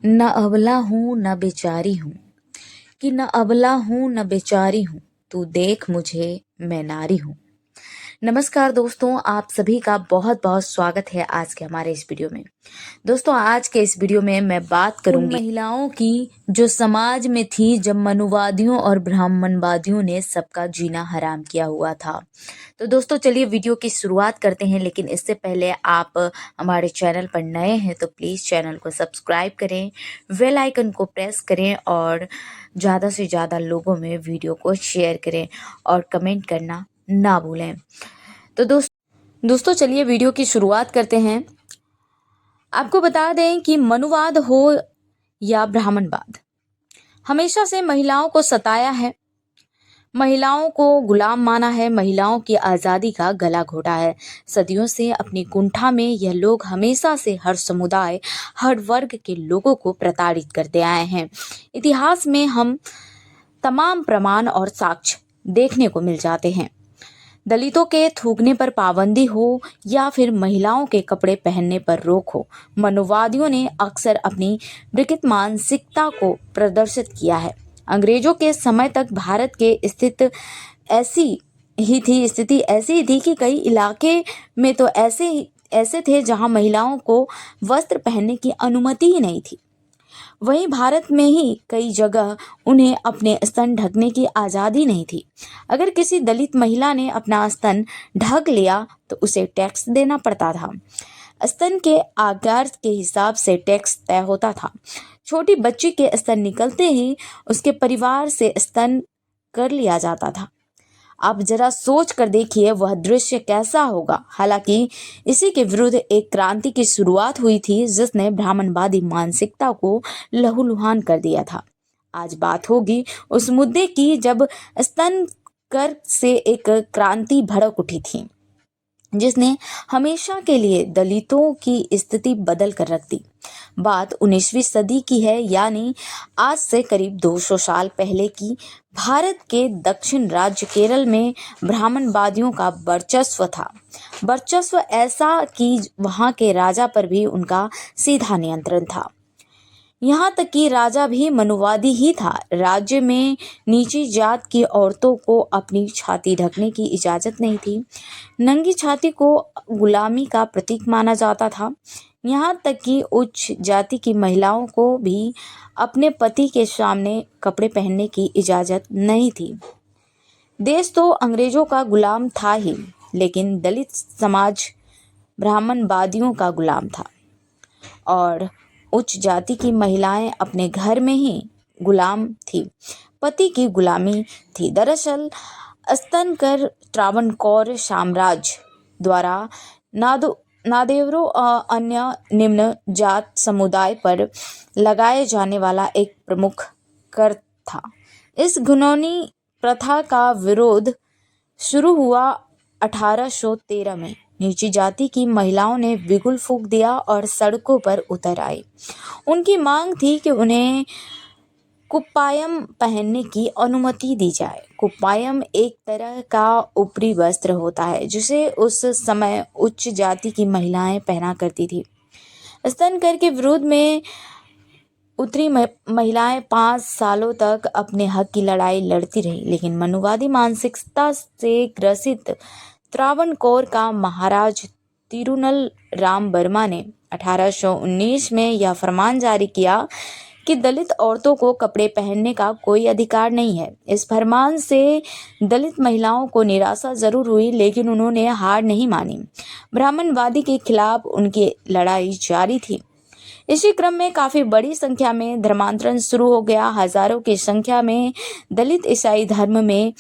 न अबला हूँ न बेचारी हूँ, कि न अबला हूँ न बेचारी हूँ, तू देख मुझे मैं नारी हूँ। नमस्कार दोस्तों, आप सभी का बहुत बहुत स्वागत है आज के हमारे इस वीडियो में। दोस्तों, आज के इस वीडियो में मैं बात करूंगी उन महिलाओं की जो समाज में थी जब मनुवादियों और ब्राह्मणवादियों ने सबका जीना हराम किया हुआ था। तो दोस्तों, चलिए वीडियो की शुरुआत करते हैं, लेकिन इससे पहले आप हमारे चैनल पर नए हैं तो प्लीज़ चैनल को सब्सक्राइब करें, बेल आइकन को प्रेस करें और ज़्यादा से ज़्यादा लोगों में वीडियो को शेयर करें और कमेंट करना ना भूलें। तो दोस्तों चलिए वीडियो की शुरुआत करते हैं। आपको बता दें कि मनुवाद हो या ब्राह्मणवाद, हमेशा से महिलाओं को सताया है, महिलाओं को गुलाम माना है, महिलाओं की आज़ादी का गला घोटा है। सदियों से अपनी कुंठा में यह लोग हमेशा से हर समुदाय, हर वर्ग के लोगों को प्रताड़ित करते आए हैं। इतिहास में हम तमाम प्रमाण और साक्ष्य देखने को मिल जाते हैं। दलितों के थूकने पर पाबंदी हो या फिर महिलाओं के कपड़े पहनने पर रोक हो, मनुवादियों ने अक्सर अपनी विकृत मानसिकता को प्रदर्शित किया है। अंग्रेजों के समय तक भारत के स्थिति ऐसी ही थी कि कई इलाके में तो ऐसे थे जहां महिलाओं को वस्त्र पहनने की अनुमति ही नहीं थी। वहीं भारत में ही कई जगह उन्हें अपने स्तन ढकने की आज़ादी नहीं थी। अगर किसी दलित महिला ने अपना स्तन ढक लिया तो उसे टैक्स देना पड़ता था। स्तन के आकार के हिसाब से टैक्स तय होता था। छोटी बच्ची के स्तन निकलते ही उसके परिवार से स्तन कर लिया जाता था। आप जरा सोच कर देखिए वह दृश्य कैसा होगा। हालांकि इसी के विरुद्ध एक क्रांति की शुरुआत हुई थी जिसने ब्राह्मणवादी मानसिकता को लहूलुहान कर दिया था। आज बात होगी उस मुद्दे की जब स्तन कर से एक क्रांति भड़क उठी थी जिसने हमेशा के लिए दलितों की स्थिति बदल कर रख दी। बात 19वीं सदी की है, यानी आज से करीब 200 साल पहले की। भारत के दक्षिण राज्य केरल में ब्राह्मणवादियों का वर्चस्व था। वर्चस्व ऐसा कि वहां के राजा पर भी उनका सीधा नियंत्रण था। यहाँ तक कि राजा भी मनुवादी ही था। राज्य में नीची जात की औरतों को अपनी छाती ढकने की इजाज़त नहीं थी। नंगी छाती को गुलामी का प्रतीक माना जाता था। यहाँ तक कि उच्च जाति की महिलाओं को भी अपने पति के सामने कपड़े पहनने की इजाज़त नहीं थी। देश तो अंग्रेजों का गुलाम था ही, लेकिन दलित समाज ब्राह्मणवादियों का गुलाम था और उच्च जाति की महिलाएं अपने घर में ही गुलाम थी, पति की गुलामी थी। दरअसल स्तनकर त्रावणकोर साम्राज्य द्वारा नादेवरों अन्य निम्न जात समुदाय पर लगाए जाने वाला एक प्रमुख कर था। इस घिनौनी प्रथा का विरोध शुरू हुआ 1813 में। नीची जाति की महिलाओं ने बिगुल फूंक दिया और सड़कों पर उतर आई। उनकी मांग थी कि उन्हें कुप्पायम पहनने की अनुमति दी जाए। कुप्पायम एक तरह का ऊपरी वस्त्र होता है जिसे उस समय उच्च जाति की महिलाएं पहना करती थी। स्तनकर के विरोध में उतरी महिलाएं 5 सालों तक अपने हक की लड़ाई लड़ती रही, लेकिन मनुवादी मानसिकता से ग्रसित त्रावणकोर का महाराज तिरुनल राम वर्मा ने 1819 में यह फरमान जारी किया कि दलित औरतों को कपड़े पहनने का कोई अधिकार नहीं है। इस फरमान से दलित महिलाओं को निराशा जरूर हुई, लेकिन उन्होंने हार नहीं मानी। ब्राह्मणवादी के खिलाफ उनकी लड़ाई जारी थी। इसी क्रम में काफी बड़ी संख्या में धर्मांतरण शुरू हो गया। हजारों की संख्या में दलित ईसाई धर्म में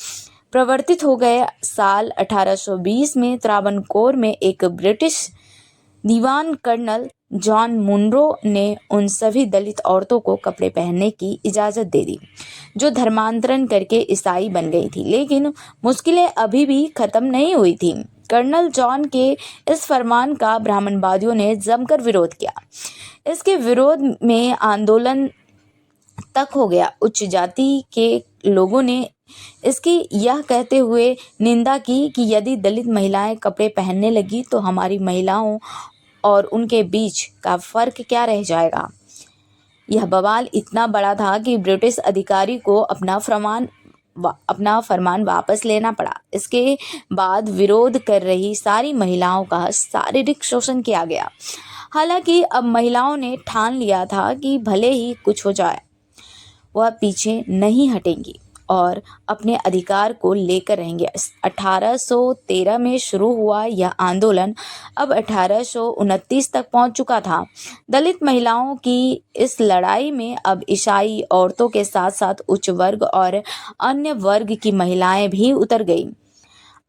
प्रवर्तित हो गए। साल 1820 में त्रावणकोर में एक ब्रिटिश दीवान कर्नल जॉन मुनरो ने उन सभी दलित औरतों को कपड़े पहनने की इजाज़त दे दी जो धर्मांतरण करके ईसाई बन गई थी, लेकिन मुश्किलें अभी भी खत्म नहीं हुई थी। कर्नल जॉन के इस फरमान का ब्राह्मणवादियों ने जमकर विरोध किया। इसके विरोध में आंदोलन तक हो गया। उच्च जाति के लोगों ने इसकी यह कहते हुए निंदा की कि यदि दलित महिलाएं कपड़े पहनने लगी तो हमारी महिलाओं और उनके बीच का फर्क क्या रह जाएगा। यह बवाल इतना बड़ा था कि ब्रिटिश अधिकारी को अपना फरमान वापस लेना पड़ा। इसके बाद विरोध कर रही सारी महिलाओं का शारीरिक शोषण किया गया। हालांकि अब महिलाओं ने ठान लिया था कि भले ही कुछ हो जाए, वह पीछे नहीं हटेंगी और अपने अधिकार को लेकर रहेंगे। 1813 में शुरू हुआ यह आंदोलन अब 1829 तक पहुंच चुका था। दलित महिलाओं की इस लड़ाई में अब ईसाई औरतों के साथ साथ उच्च वर्ग और अन्य वर्ग की महिलाएं भी उतर गईं।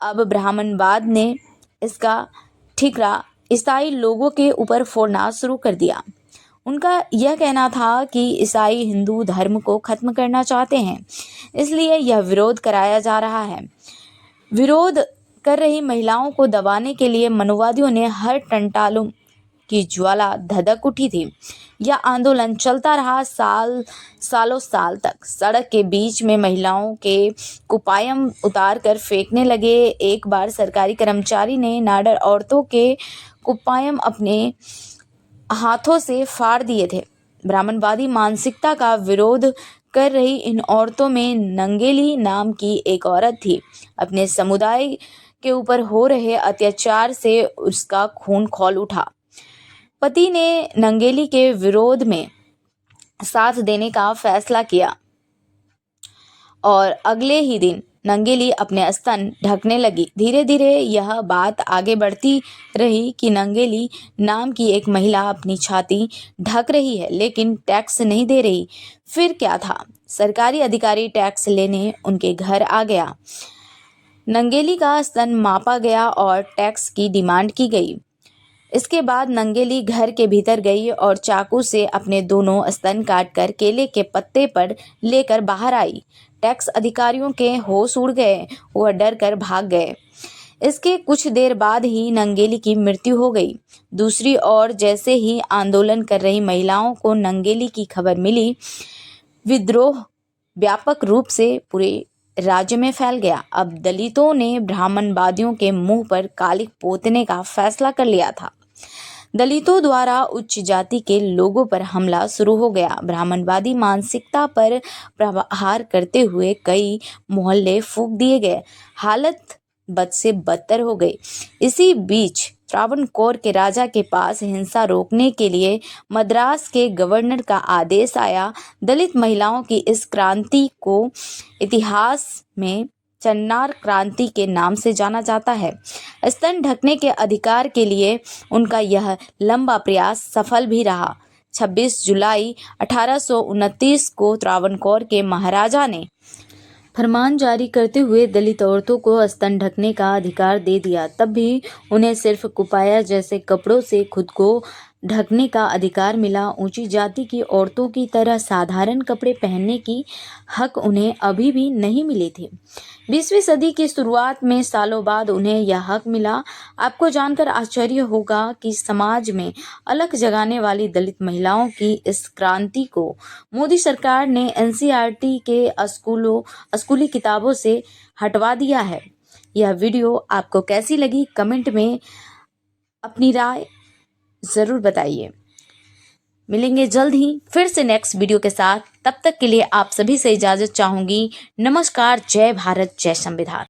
अब ब्राह्मणवाद ने इसका ठिकरा ईसाई लोगों के ऊपर फोड़ना शुरू कर दिया। उनका यह कहना था कि ईसाई हिंदू धर्म को खत्म करना चाहते हैं, इसलिए यह विरोध कराया जा रहा है। विरोध कर रही महिलाओं को दबाने के लिए मनुवादियों ने हर टंटालों की ज्वाला धधक उठी थी। यह आंदोलन चलता रहा सालों साल तक। सड़क के बीच में महिलाओं के कुपायम उतार कर फेंकने लगे। एक बार सरकारी कर्मचारी ने नाडर औरतों के कुपायम अपने हाथों से फाड़ दिए थे। ब्राह्मणवादी मानसिकता का विरोध कर रही इन औरतों में नंगेली नाम की एक औरत थी। अपने समुदाय के ऊपर हो रहे अत्याचार से उसका खून खौल उठा। पति ने नंगेली के विरोध में साथ देने का फैसला किया और अगले ही दिन नंगेली अपने स्तन ढकने लगी। धीरे धीरे यह बात आगे बढ़ती रही कि नंगेली नाम की एक महिला अपनी छाती ढक रही है लेकिन टैक्स नहीं दे रही। फिर क्या था, सरकारी अधिकारी टैक्स लेने उनके घर आ गया। नंगेली का स्तन मापा गया और टैक्स की डिमांड की गई। इसके बाद नंगेली घर के भीतर गई और चाकू से अपने दोनों स्तन काटकर केले के पत्ते पर लेकर बाहर आई। टैक्स अधिकारियों के होश उड़ गए, वह डर कर भाग गए। इसके कुछ देर बाद ही नंगेली की मृत्यु हो गई। दूसरी ओर जैसे ही आंदोलन कर रही महिलाओं को नंगेली की खबर मिली, विद्रोह व्यापक रूप से पूरे राज्य में फैल गया। अब दलितों ने ब्राह्मणवादियों के मुंह पर कालिक पोतने का फैसला कर लिया था। दलितों द्वारा उच्च जाति के लोगों पर हमला शुरू हो गया। ब्राह्मणवादी मानसिकता पर प्रहार करते हुए कई मोहल्ले फूंक दिए गए। हालत बद से बदतर हो गई। इसी बीच त्रावणकोर के राजा के पास हिंसा रोकने के लिए मद्रास के गवर्नर का आदेश आया। दलित महिलाओं की इस क्रांति को इतिहास में चन्नार क्रांति के नाम से जाना जाता है। स्तन ढकने के अधिकार के लिए उनका यह लंबा प्रयास सफल भी रहा। 26 जुलाई 1829 को त्रावणकोर के महाराजा ने फरमान जारी करते हुए दलित औरतों को स्तन ढकने का अधिकार दे दिया। तब भी उन्हें सिर्फ कुपाया जैसे कपड़ों से खुद को ढकने का अधिकार मिला। ऊंची जाति की औरतों की तरह साधारण कपड़े पहनने की हक उन्हें अभी भी नहीं मिले थे। 20वीं सदी की शुरुआत में सालों बाद उन्हें यह हक मिला। आपको जानकर आश्चर्य होगा कि समाज में अलग जगाने वाली दलित महिलाओं की इस क्रांति को मोदी सरकार ने एनसीईआरटी के स्कूली किताबों से हटवा दिया है। यह वीडियो आपको कैसी लगी, कमेंट में अपनी राय ज़रूर बताइए। मिलेंगे जल्द ही फिर से नेक्स्ट वीडियो के साथ। तब तक के लिए आप सभी से इजाज़त चाहूँगी। नमस्कार। जय भारत, जय संविधान।